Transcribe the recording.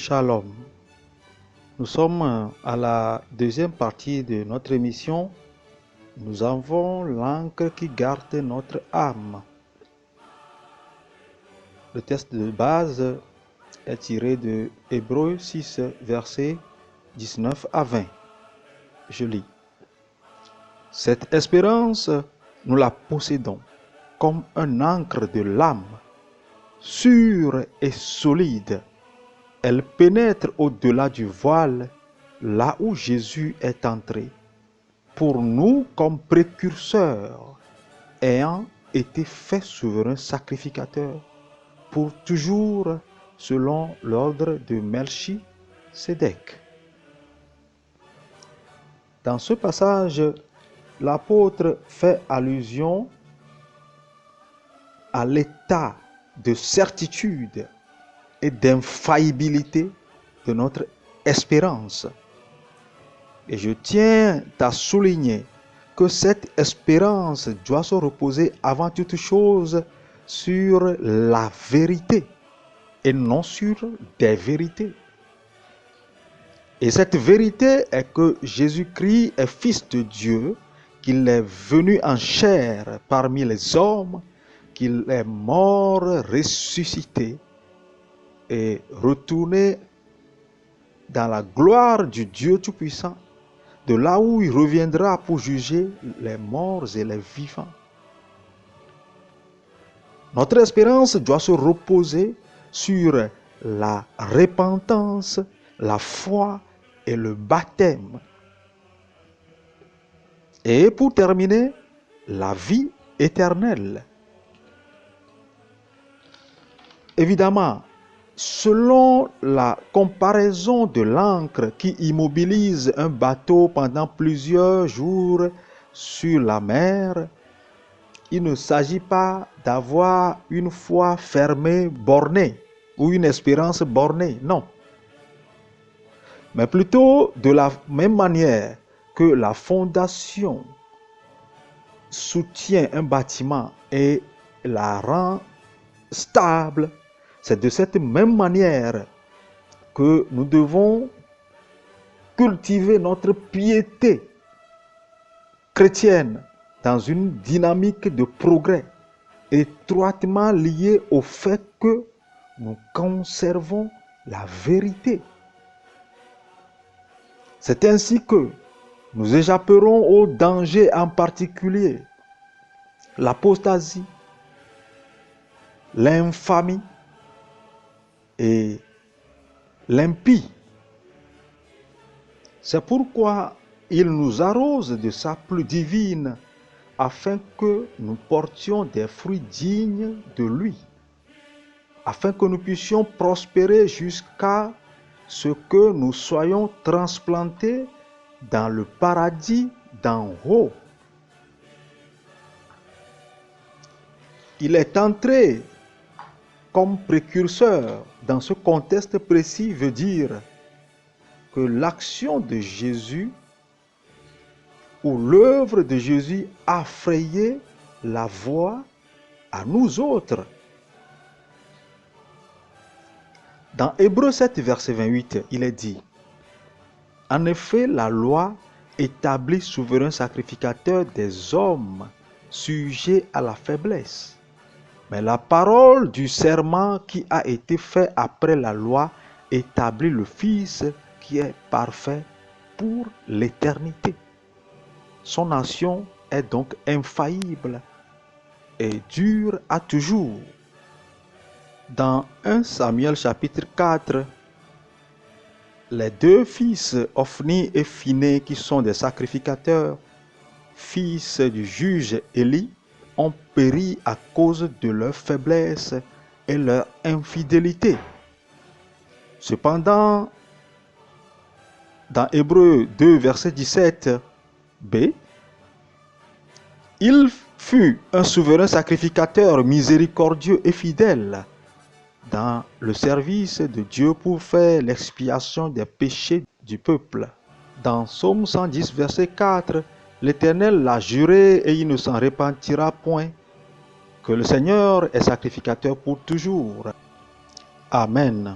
Shalom. Nous sommes à la deuxième partie de notre émission. Nous avons l'encre qui garde notre âme. Le texte de base est tiré de Hébreux 6, versets 19 à 20. Je lis. Cette espérance, nous la possédons comme un ancre de l'âme, sûre et solide. Elle pénètre au-delà du voile, là où Jésus est entré, pour nous comme précurseurs, ayant été fait souverain sacrificateur, pour toujours selon l'ordre de Melchisédek. Dans ce passage, l'apôtre fait allusion à l'état de certitude et d'infaillibilité de notre espérance. Et je tiens à souligner que cette espérance doit se reposer avant toute chose sur la vérité et non sur des vérités. Et cette vérité est que Jésus-Christ est Fils de Dieu, qu'il est venu en chair parmi les hommes, qu'il est mort, ressuscité et retourné dans la gloire du Dieu Tout-Puissant, de là où il reviendra pour juger les morts et les vivants. Notre espérance doit se reposer sur la repentance, la foi et le baptême. Et pour terminer, la vie éternelle. Évidemment, selon la comparaison de l'ancre qui immobilise un bateau pendant plusieurs jours sur la mer, il ne s'agit pas d'avoir une foi fermée, bornée, ou une espérance bornée, non. Mais plutôt de la même manière que la fondation soutient un bâtiment et la rend stable, c'est de cette même manière que nous devons cultiver notre piété chrétienne dans une dynamique de progrès étroitement liée au fait que nous conservons la vérité. C'est ainsi que nous échapperons aux dangers, en particulier l'apostasie, l'infamie et l'impie. C'est pourquoi il nous arrose de sa pluie divine afin que nous portions des fruits dignes de lui, afin que nous puissions prospérer jusqu'à ce que nous soyons transplantés dans le paradis d'en haut. Il est entré comme précurseur dans ce contexte précis, veut dire que l'action de Jésus ou l'œuvre de Jésus a frayé la voie à nous autres. Dans Hébreux 7, verset 28, il est dit: en effet, la loi établit souverain sacrificateur des hommes sujets à la faiblesse. Mais la parole du serment qui a été fait après la loi établit le Fils qui est parfait pour l'éternité. Son action est donc infaillible et dure à toujours. Dans 1 Samuel chapitre 4, les deux fils, Ophni et Phiné, qui sont des sacrificateurs, fils du juge Élie, ont péri à cause de leur faiblesse et leur infidélité. Cependant, dans Hébreux 2, verset 17b, il fut un souverain sacrificateur miséricordieux et fidèle dans le service de Dieu pour faire l'expiation des péchés du peuple. Dans Psaume 110, verset 4, l'Éternel l'a juré et il ne s'en repentira point, que le Seigneur est sacrificateur pour toujours. Amen.